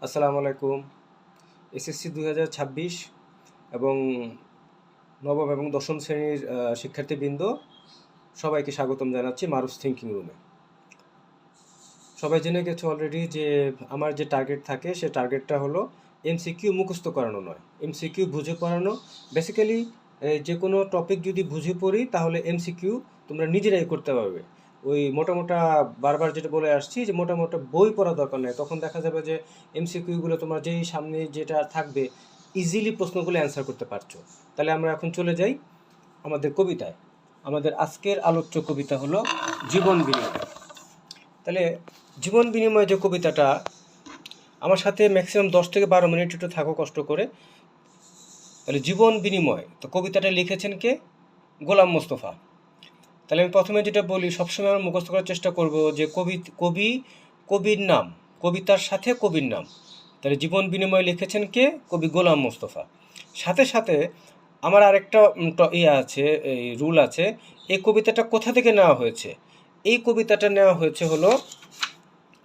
আসসালামু আলাইকুম। এসএসসি 2026 এবং নবম এবং দশম শ্রেণীর শিক্ষার্থীবৃন্দ সবাইকে স্বাগতম জানাচ্ছি মারুফ থিঙ্কিং রুমে। সবাই জেনে গেছে অলরেডি যে আমার যে টার্গেট থাকে সে টার্গেটটা হলো এমসিকিউ মুখস্থ করানো নয়, এমসিকিউ বুঝে পড়ানো। বেসিক্যালি যে কোনো টপিক যদি বুঝে পড়ি তাহলে এমসিকিউ তোমরা নিজেরাই করতে পারবে। ওই মোটামোটা বারবার যেটা বলে আসছি যে মোটামোটা বই পড়া দরকার নেই, তখন দেখা যাবে যে এমসিকিউগুলো তোমার যেই সামনে যেটা থাকবে ইজিলি প্রশ্নগুলো অ্যান্সার করতে পারছো। তাহলে আমরা এখন চলে যাই আমাদের কবিতায়। আমাদের আজকের আলোচ্য কবিতা হলো জীবন বিনিময়। তাহলে জীবন বিনিময় যে কবিতাটা, আমার সাথে ম্যাক্সিমাম 10 থেকে 12 মিনিট একটু থাকো কষ্ট করে। তাহলে জীবন বিনিময়, তো কবিতাটা লিখেছেন কে? গোলাম মোস্তফা। তাহলে আমি প্রথমে যেটা বলি, সবসময় আমরা মুখস্থ করার চেষ্টা করব যে কবির নাম, কবিতার সাথে কবির নাম। তাহলে জীবন বিনিময় লিখেছেন কে? কবি গোলাম মোস্তফা। সাথে সাথে আমার আরেকটা আছে, এই রুল আছে, এই কবিতাটা কোথা থেকে নেওয়া হয়েছে? এই কবিতাটা নেওয়া হয়েছে হলো,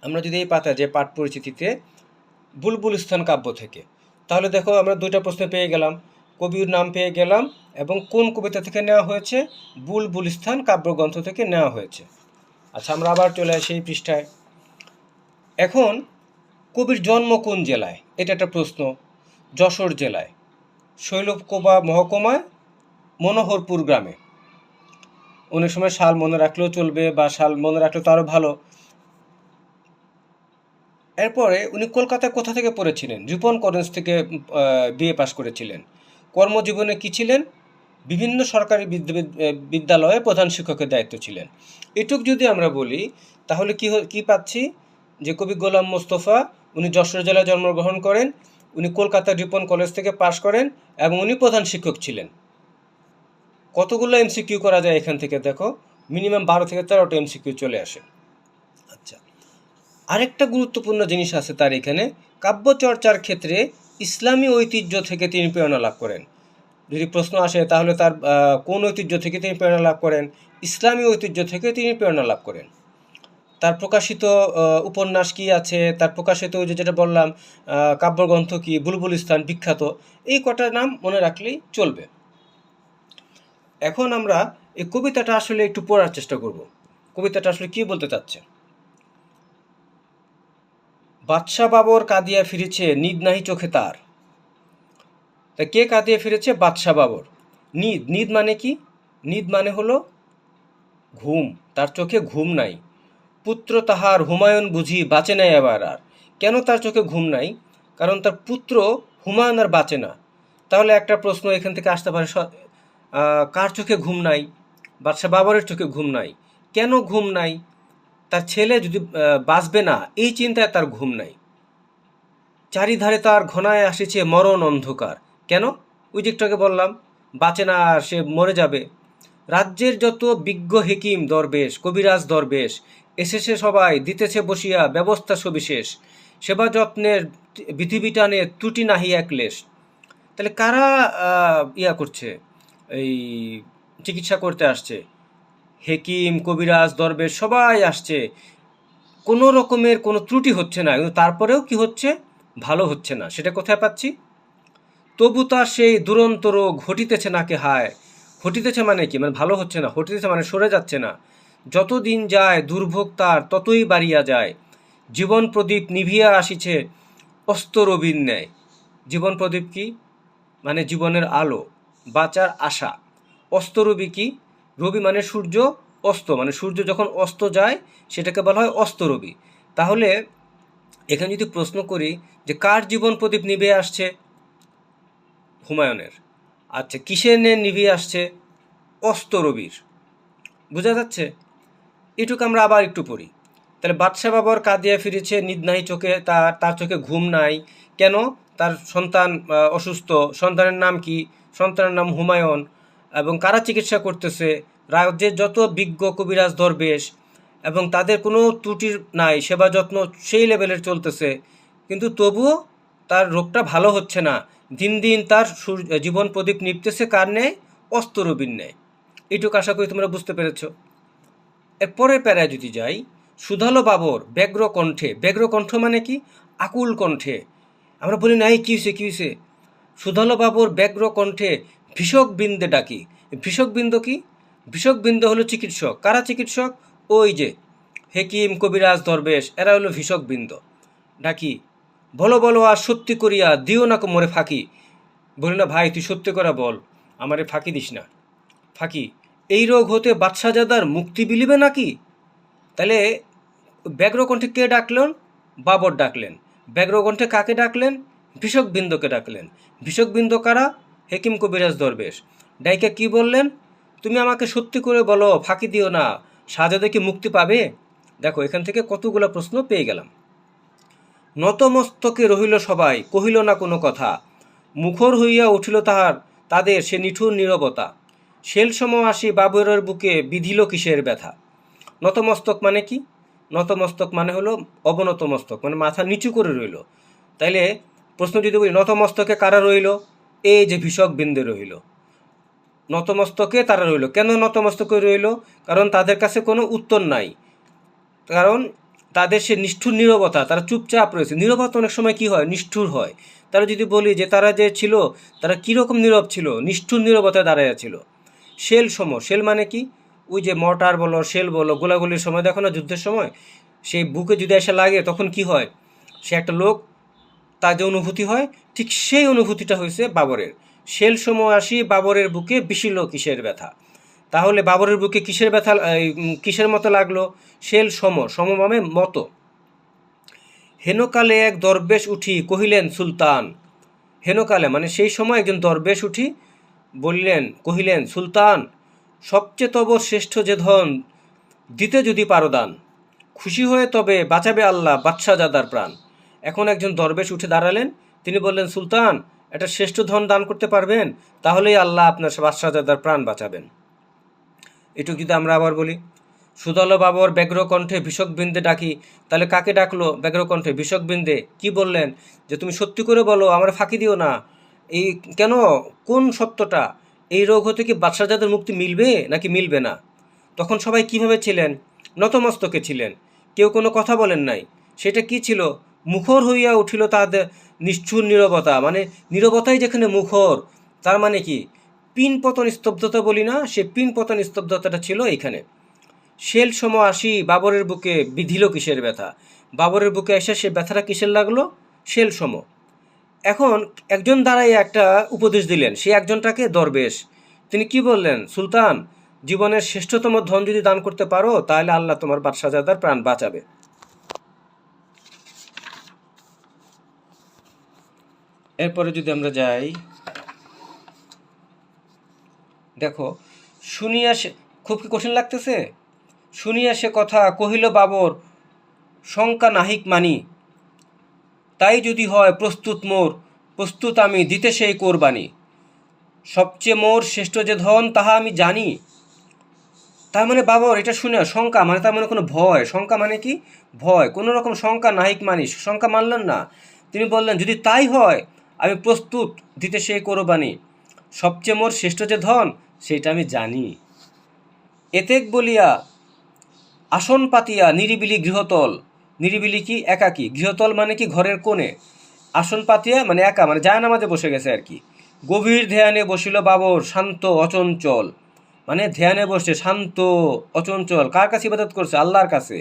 আমরা যদি এই পাতা যে পাঠ পরিচিতিতে, বুলবুলিস্তান কাব্য থেকে। তাহলে দেখো আমরা দুইটা প্রশ্ন পেয়ে গেলাম, কবির নাম পেয়ে গেলাম এবং কোন কবিতা থেকে নেওয়া হয়েছে? বুলবুলিস্তান কাব্যগ্রন্থ থেকে নেওয়া হয়েছে। আচ্ছা, আমরা আবার চলে আসি এই পৃষ্ঠায়। এখন কবির জন্ম কোন জেলায়? এটা একটা প্রশ্ন। যশোর জেলায়, শৈলকুপা মহকুমায়, মনোহরপুর গ্রামে। অনেক সময় সাল মনে রাখলেও চলবে, বা সাল মনে রাখলে তো আরও ভালো। এরপরে উনি কলকাতায় কোথা থেকে পড়েছিলেন? রিপন কলেজ থেকে বিএ পাশ করেছিলেন। কর্মজীবনে কি ছিলেন? বিভিন্ন সরকারি বিদ্যালয়ে প্রধান শিক্ষকের দায়িত্ব ছিলেন। এটুক যদি আমরা বলি তাহলে কি পাচ্ছি? যে কবি গোলাম মোস্তফা উনি যশোর জেলায় জন্মগ্রহণ করেন, উনি কলকাতার রিপন কলেজ থেকে পাশ করেন এবং উনি প্রধান শিক্ষক ছিলেন। কতগুলো এমসিকিউ করা যায় এখান থেকে দেখো, মিনিমাম 12 থেকে 13টা এমসিকিউ চলে আসে। আচ্ছা, আরেকটা গুরুত্বপূর্ণ জিনিস আছে তার এখানে, কাব্যচর্চার ক্ষেত্রে ইসলামী ঐতিহ্য থেকে তিনি প্রেরণা লাভ করেন। যদি প্রশ্ন আসে তাহলে তার কোন ঐতিহ্য থেকে তিনি প্রেরণা লাভ করেন? ইসলামী ঐতিহ্য থেকে তিনি প্রেরণা লাভ করেন। তার প্রকাশিত উপন্যাস কি আছে? তার প্রকাশিত ওই যেটা বললাম কাব্যগ্রন্থ কি? বুলবুলিস্তান বিখ্যাত। এই কটার নাম মনে রাখলেই চলবে। এখন আমরা এই কবিতাটা আসলে একটু পড়ার চেষ্টা করব। কবিতাটা আসলে কি বলতে চাচ্ছে? বাদশা বাবর কাঁদিয়া ফিরেছে, নিদ নাহি চোখে তার। তা কে কাঁদিয়ে ফিরেছে? বাদশা বাবর। নিদ মানে কি? নিদ মানে হলো ঘুম, তার চোখে ঘুম নাই। পুত্র তাহার হুমায়ুন বুঝি বাঁচে নাই এবার আর। কেন তার চোখে ঘুম নাই? কারণ তার পুত্র হুমায়ুন আর বাঁচে না। তাহলে একটা প্রশ্ন এখান থেকে আসতে পারে, কার চোখে ঘুম নাই? বাদশা বাবরের চোখে ঘুম নাই। কেন ঘুম নাই? তার ছেলে যদি বাঁচবে না, এই চিন্তায় তার ঘুম নাই। চারিধারে তার ঘনায় আসিছে মরণ অন্ধকার। কেন? ওই দিকটাকে বললাম, বাঁচে না আর, সে মরে যাবে। রাজ্যের যত বিজ্ঞ হেকিম দরবেশ, কবিরাজ দরবেশ এসেছে সবাই, দিতেছে বসিয়া ব্যবস্থা সবিশেষ। সেবা যত্নের বিধিবিধানে ত্রুটি নাহি একলেশ। তাহলে কারা করছে, এই চিকিৎসা করতে আসছে? হেকিম, কবিরাজ, দরবেশ সবাই আসছে, কোনো রকমের কোনো ত্রুটি হচ্ছে না, কিন্তু তারপরেও কি হচ্ছে? ভালো হচ্ছে না। সেটা কোথায় পাচ্ছি? তবু তার সেই দুরন্ত রোগ ঘটিতেছে নাকে হায়। ঘটিতেছে মানে কি? মানে ভালো হচ্ছে না, ঘটিতেছে মানে সরে যাচ্ছে না। যত দিন যায় দুর্ভোগ তার ততই বাড়িয়া যায়। জীবন প্রদীপ নিভিয়া আসিছে অস্তরবীর ন্যায়। জীবন প্রদীপ কি? মানে জীবনের আলো, বাঁচার আশা। অস্তরবি কি? রবি মানে সূর্য, অস্ত মানে সূর্য যখন অস্ত যায় সেটাকে বলা হয় অস্তরবি। তাহলে এখানে যদি প্রশ্ন করি যে কার জীবন প্রদীপ নিভে আসছে? হুমায়ুনের। আচ্ছা, কিসের নিভিয়ে আসছে? অস্তরবির। বোঝা যাচ্ছে? এটুকু আমরা আবার একটু পড়ি। তাহলে বাদশা বাবর কাঁদিয়া ফিরেছে, নিদ নাই চোখে তার চোখে ঘুম নাই। কেন? তার সন্তান অসুস্থ। সন্তানের নাম কি? সন্তানের নাম হুমায়ুন। এবং কারা চিকিৎসা করতেছে? রাজ্যের যত বিজ্ঞ কবিরাজ দরবেশ, এবং তাদের কোনো ত্রুটি নাই, সেবা যত্ন সেই লেভেলের চলতেছে, কিন্তু তবুও তার রোগটা ভালো হচ্ছে না। দিন দিন তার জীবন প্রদীপ নিপতেছে কার ন্যায়? অস্তরবীর ন্যায়। এইটুকু আশা করি তোমরা বুঝতে পেরেছ। এর পরের প্যারায় যদি যাই, সুধালো বাবর ব্যগ্র কণ্ঠে। ব্যগ্র কণ্ঠ মানে কি? আকুল কণ্ঠে। আমরা বলি না, এই কী হয়েছে কী হয়েছে? সুধালো বাবুর ব্যগ্র কণ্ঠে ভীষকবৃন্দ ডাকি। ভীষকবৃন্দ কি? ভীষকবৃন্দ হলো চিকিৎসক। কারা চিকিৎসক? ওই যে হেকিম, কবিরাজ, দরবেশ, এরা হলো ভীষকবৃন্দ। ডাকি, বলো বলো আর সত্যি করিয়া দিও না মোরে ফাঁকি। বলি না, ভাই তুই সত্যি করে বল, আমারে ফাঁকি দিস না, ফাঁকি। এই রোগ হতে বাদশাহজাদার মুক্তি বিলিবে নাকি? তাহলে ব্যগ্রকণ্ঠে কে ডাকলেন? বাবর ডাকলেন। ব্যগ্রকণ্ঠে কাকে ডাকলেন? ভীষকবৃন্দকে ডাকলেন। ভীষকবৃন্দ কারা? হেকিম, কবিরাজ, দরবেশ। ডাইকে কি বললেন? তুমি আমাকে সত্যি করে বলো, ফাঁকি দিও না, শাহজাদা কি মুক্তি পাবে? দেখো, এখান থেকে কতগুলো প্রশ্ন পেয়ে গেলাম। নতমস্তকে রহিল সবাই, কহিল না কোনো কথা, মুখর হইয়া উঠিল তাদের সে নিঠুর নীরবতা। শেলসম আসি বাবরের বুকে বিধিল কিসের ব্যথা। নতমস্তক মানে কি? নতমস্তক মানে হলো অবনত মস্তক, মানে মাথা নিচু করে রইল। তাইলে প্রশ্ন যদি বলি, নতমস্তকে কারা রইল? এই যে ভীষকবৃন্দে রইল। নতমস্তকে তারা রইল। কেন নতমস্তকে রইল? কারণ তাদের কাছে কোনো উত্তর নাই, কারণ তাদের সে নিষ্ঠুর নীরবতা, তারা চুপচাপ রয়েছে। নীরবতা অনেক সময় কি হয়? নিষ্ঠুর হয়। তারা যদি বলি যে তারা যে ছিল, তারা কীরকম নীরব ছিল? নিষ্ঠুর নীরবতায় দাঁড়াইয়া ছিল। শেল সম, শেল মানে কি? ওই যে মর্টার বলো, শেল বলো, গোলাগুলির সময় দেখো না, যুদ্ধের সময় সেই বুকে যদি এসে লাগে তখন কি হয়? সে একটা লোক, তার যে অনুভূতি হয়, ঠিক সেই অনুভূতিটা হয়েছে বাবরের। শেল সম আসি বাবরের বুকে বিশিল কিসের ব্যথা। তাহলে বাবরের বুকে কিসের ব্যথা, কিসের মতো লাগলো? শেল সম, সম মানে মতো। হেনকালে এক দরবেশ উঠি কহিলেন সুলতান। হেনকালে মানে সেই সময় একজন দরবেশ উঠি কহিলেন, সুলতান, সবচেয়ে তব শ্রেষ্ঠ যে ধন, দিতে যদি পারো দান, খুশি হয়ে তবে বাঁচাবে আল্লাহ বাদশাহজাদার প্রাণ। এখন একজন দরবেশ উঠে দাঁড়ালেন, তিনি বললেন, সুলতান, একটা শ্রেষ্ঠ ধন দান করতে পারবেন, তাহলেই আল্লাহ আপনার বাদশাহজাদার প্রাণ বাঁচাবেন। এটুকু যদি আমরা আবার বলি, সুদল বাবর ব্যগ্রকণ্ঠে ভীষকবৃন্দে ডাকি। তাহলে কাকে ডাকলো? ব্যগ্রকণ্ঠে ভীষকবৃন্দে। কি বললেন? যে তুমি সত্যি করে বলো, আমার ফাঁকি দিও না। এই কেন? কোন সত্যটা? এই রোগ হতে কি বাদশাহজাদার মুক্তি মিলবে নাকি মিলবে না? তখন সবাই কিভাবে ছিলেন? নতমস্তকে ছিলেন, কেউ কোনো কথা বলেন নাই। সেটা কি ছিল? মুখর হইয়া উঠিল তাদের নিষ্ঠুর নীরবতা। মানে নীরবতাই যেখানে মুখর, তার মানে কি? পিন পতন স্তব্ধতা বলি না, সে পিন পতন স্তব্ধতাটা ছিল এইখানে। শেল সম আসি বাবরের বুকে বিধিল কিসের ব্যথা। বাবরের বুকে এসে সে ব্যথাটা কিসের লাগলো? শেল সম। এখন একজন দাঁড়াইয়া একটা উপদেশ দিলেন, সে একজনটাকে দরবেশ। তিনি কি বললেন? সুলতান, জীবনের শ্রেষ্ঠতম ধন যদি দান করতে পারো, তাহলে আল্লাহ তোমার বাদশাহজাদার প্রাণ বাঁচাবে। এরপরে যদি আমরা যাই, দেখো, শুনিয়া সে, খুব কি কঠিন লাগতেছে? শুনিয়া সে কথা কহিল বাবর, শঙ্কা নাহিক মানি, তাই যদি হয় প্রস্তুত মোর, প্রস্তুত আমি দিতে সেই কোরবানি। সবচেয়ে মোর শ্রেষ্ঠ যে ধন তাহা আমি জানি। তার মানে বাবর এটা শুনে শঙ্কা, মানে তার মানে কোনো ভয়। শঙ্কা মানে কি? ভয়। কোনো রকম শঙ্কা নাহিক মানি, শঙ্কা মানলেন না। তিনি বললেন, যদি তাই হয় আমি প্রস্তুত দিতে সেই কোরবানি। সবচেয়ে মোর শ্রেষ্ঠ যে ধন সেইটা আমি জানি। এতেক বলিয়া আসন পাতিয়া নিরিবিলি গৃহতল। নিরিবিলি কি? একাকী। গৃহতল মানে কি? ঘরের কোণে। আসন পাতিয়া মানে একা, মানে জায়নামাজে বসে গেছে আর কি। গভীর ধ্যানে বসিল বাবর শান্ত অচঞ্চল। মানে ধ্যানে বসে শান্ত অচঞ্চল। কার কাছে ইবাদত করছে? আল্লাহর কাছে।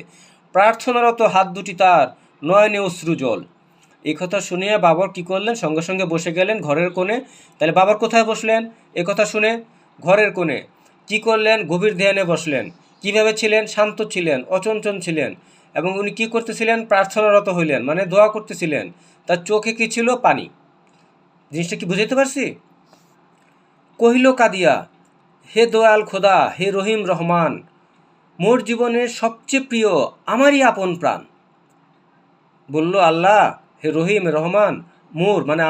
প্রার্থনারত হাত দুটি তার, নয়নে অশ্রুজল। এই কথা শুনিয়া বাবর কি করলেন? সঙ্গে সঙ্গে বসে গেলেন ঘরের কোণে। তাহলে বাবর কোথায় বসলেন? এ কথা শুনে ঘরের কোণে। কি করলেন? গভীর ধ্যানে বসলেন। কিভাবে ছিলেন? শান্ত ছিলেন, অচঞ্চল ছিলেন। এবং উনি কি করতেছিলেন? প্রার্থনারত হইলেন, মানে দোয়া করতেছিলেন। তার চোখে কি ছিল? পানি। জিনিসটা কি বুঝাইতে পারছি? কহিল কাদিয়া, হে দয়াল খোদা, হে রহিম রহমান, মোর জীবনের সবচেয়ে প্রিয় আমারই আপন প্রাণ। বলল, আল্লাহ, হে রহিম রহমান, মোর মানে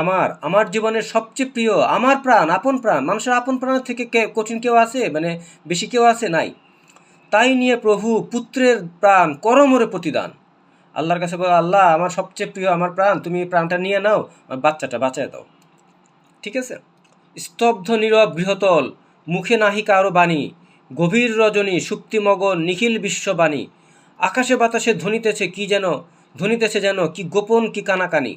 আমার জীবনের সবচেয়ে প্রিয় আমার প্রাণ, আপন প্রাণ। মানুষের আপন প্রাণের থেকে কঠিন কেউ আছে? মানে বেশি কেউ আছে? নাই। তাই নিয়ে প্রভু পুত্রের প্রাণ করমরে প্রতিদান। আল্লাহর কাছে বলো, আল্লাহ, আমার সবচেয়ে প্রিয় আমার প্রাণ, তুমি প্রাণটা নিয়ে নাও, আমার বাচ্চাটা বাঁচায় দাও। ঠিক আছে? স্তব্ধ নীরব গৃহতল, মুখে নাহি কারো বাণী, গভীর রজনী সুক্তিমগন নিখিল বিশ্ববাণী। আকাশে বাতাসে ধ্বনিতেছে কি যেন ধ্বনিতেছে যেন কি গোপন কি কানাকানি।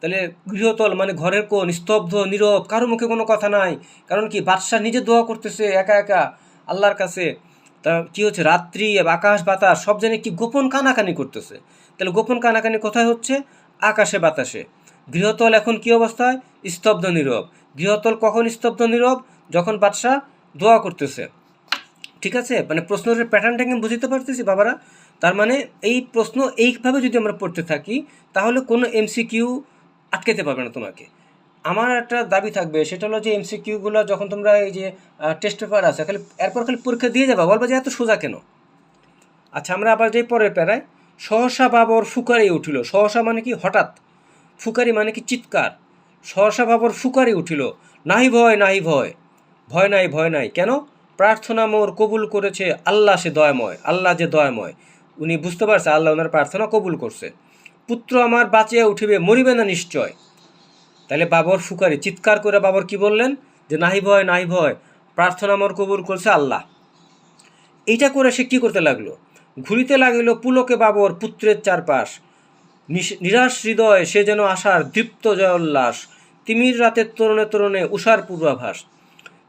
তাহলে গৃহতল মানে ঘরের কোণ স্তব্ধ নীরব, কারো মুখে কোনো কথা নাই। কারণ কি, বাদশাহ নিজে দোয়া করতেছে একা একা আল্লাহর কাছে। তা কি হচ্ছে, রাত্রি আকাশ বাতাস সব জানে কি গোপন কানাকানি করতেছে। তাহলে গোপন কানাকানি কোথায় হচ্ছে? আকাশে বাতাসে। গৃহতল এখন কি অবস্থায়? স্তব্ধ নীরব। গৃহতল কখন স্তব্ধ নীরব? যখন বাদশাহ দোয়া করতেছে। ঠিক আছে, মানে প্রশ্নের প্যাটার্নটাকে আমি বুঝতে পারতেছি বাবারা। তার মানে এই প্রশ্ন এইভাবে যদি আমরা পড়তে থাকি তাহলে কোনো এমসিকিউ আটকাতে পারবে না তোমাকে। আমার একটা দাবি থাকবে, সেটা হলো যে এমসিকিউগুলো যখন তোমরা এই যে টেস্ট পেপার আছে খালি পরীক্ষা দিয়ে যাবা, বলবা যে এত সোজা কেন। আচ্ছা, আমরা আবার যে পরের প্যারায়, সহসা বাবর ফুকারি উঠিল। সহসা মানে কি হঠাৎ, ফুকারি মানে কি চিৎকার। সহসা বাবর ফুকারি উঠিল, নাহি ভয় নাহি ভয়, ভয় নাই ভয় নাই। কেন? প্রার্থনা মোর কবুল করেছে আল্লাহ, সে দয়াময়। আল্লাহ যে দয়াময়, উনি বুঝতে পারছে আল্লাহ ওনার প্রার্থনা কবুল করছে। পুত্র আমার বাঁচিয়া উঠিবে, মরিবে না নিশ্চয়। তাহলে বাবর ফুকারি চিৎকার করে বাবর কি বললেন? যে নাহি ভয় নাহি ভয়, প্রার্থনা মোর কবুল করছে আল্লাহ। এইটা করে সে কি করতে লাগলো? ঘুরিতে লাগিল পুলকে বাবর পুত্রের চারপাশ, নিরাশ হৃদয় সে যেন আশার দীপ্ত জয়োল্লাস, তিমির রাতের তরুণে তরুণে উষার পূর্বাভাস।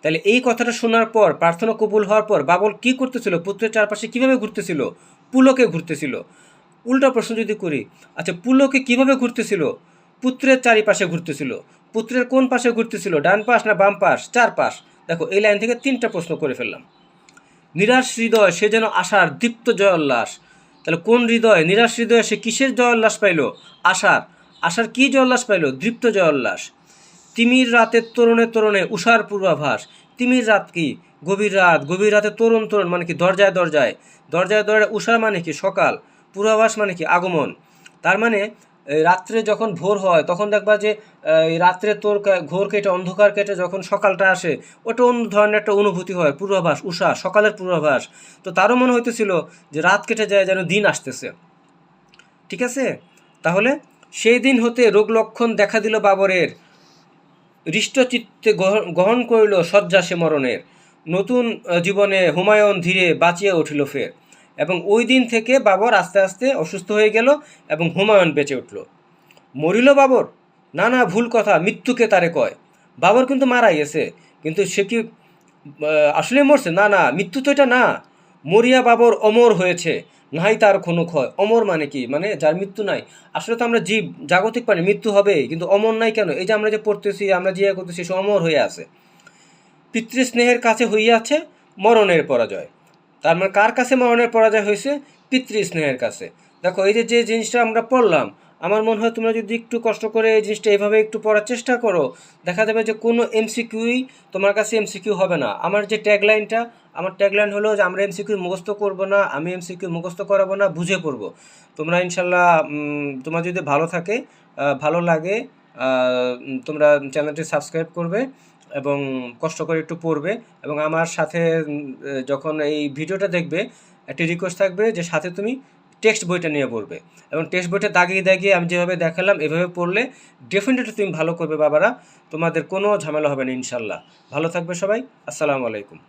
তাহলে এই কথাটা শোনার পর, প্রার্থনা কবুল হওয়ার পর বাবর কি করতেছিল? পুত্রের চারপাশে কিভাবে ঘুরতেছিল? পুলকে ঘুরতেছিল। উল্টা প্রশ্ন যদি করি, আচ্ছা পুলকে কিভাবে ঘুরতেছিল? পুত্রের চারিপাশে ঘুরতেছিল। পুত্রের কোন পাশে ঘুরতেছিল? ডান পাশ না বাম পাশ? চারপাশ। দেখো, এই লাইন থেকে 3টা প্রশ্ন করে ফেললাম। নিরাশ হৃদয় সে যেন আশার দীপ্ত জয়োল্লাস। তাহলে কোন হৃদয়? নিরাশ হৃদয়ে সে কিসের জয়োল্লাস পাইল? আশার। আশার কি জয়োল্লাস পাইল? দীপ্ত জয়োল্লাস। তিমির রাতের তরুণে তরুণে উষার পূর্বাভাস। তিমির রাত কি? গভীর রাত। গভীর রাতে তরুণ তরুণ মানে কি? দরজায় দরজায়। দরজায় দরজায় উষার মানে কি? সকাল। পূর্বাভাস মানে কি? আগমন। তার মানে রাত্রে যখন ভোর হয় তখন দেখবা যে রাত্রে ঘোর কেটে অন্ধকার কেটে যখন সকালটা আসে, ওটা অন্য ধরনের একটা অনুভূতি হয়। পূর্বাভাস, উষা, সকালের পূর্বাভাস। তো তারও মনে হইতেছিল যে রাত কেটে যায়, যেন দিন আসতেছে। ঠিক আছে, তাহলে সেই দিন হতে রোগ লক্ষণ দেখা দিল বাবরের, হৃষ্টচিত্তে গ্রহণ করিল শয্যা সে মরণের। নতুন জীবনে হুমায়ুন ধীরে বাঁচিয়ে উঠিল ফের। এবং ওই দিন থেকে বাবর আস্তে আস্তে অসুস্থ হয়ে গেল এবং হুমায়ুন বেঁচে উঠল। মরিল বাবর? না না, ভুল কথা, মৃত্যুকে তারে কয়। বাবর কিন্তু মারা গেছে, কিন্তু সে কি আসলে মরছে? না না, মৃত্যু তো এটা না। মরিয়া বাবর অমর হয়েছে, নাই তার কোনো ক্ষয়। অমর মানে কি? মানে যার মৃত্যু নাই। আসলে তো আমরা জীব, জাগতিক প্রাণী, মৃত্যু হবে, কিন্তু অমর নাই কেন? এই যে আমরা যে পড়তেছি, আমরা যে করতেছি, সে অমর হয়ে আছে। পিতৃস্নেহের কাছে হইয়াছে মরণের পরাজয়। তার মানে কার কাছে মরণের পরাজয় হয়েছে? পিতৃস্নেহের কাছে। দেখো, এই যে জিনিসটা আমরা পড়লাম, আমার মনে হয় তোমরা যদি একটু কষ্ট করে এই জিনিসটা এভাবে একটু পড়ার চেষ্টা করো, দেখা যাবে যে কোনো এমসিকিউই তোমার কাছে এমসিকিউ হবে না। আমার যে ট্যাগলাইনটা, আমার ট্যাগলাইন হলো যে আমরা এমসিকিউ মুখস্থ করবো না, আমি এমসিকিউ মুখস্থ করাবো না, বুঝে পড়বো। তোমরা ইনশাল্লাহ, তোমার যদি ভালো থাকে, ভালো লাগে, তোমরা চ্যানেলটি সাবস্ক্রাইব করবে এবং কষ্ট করে একটু পড়বে। এবং আমার সাথে যখন এই ভিডিওটা দেখবে, একটি রিকোয়েস্ট থাকবে যে সাথে তুমি টেক্সট বইটা নিয়ে পড়বে। এবং টেক্সট বইটা দাগিয়ে দাগিয়ে আমি যেভাবে দেখালাম এভাবে পড়লে ডেফিনেটলি তুমি ভালো করবে বাবারা। তোমাদের কোনো ঝামেলা হবে না ইনশাল্লাহ। ভালো থাকবে সবাই। আসসালামু আলাইকুম।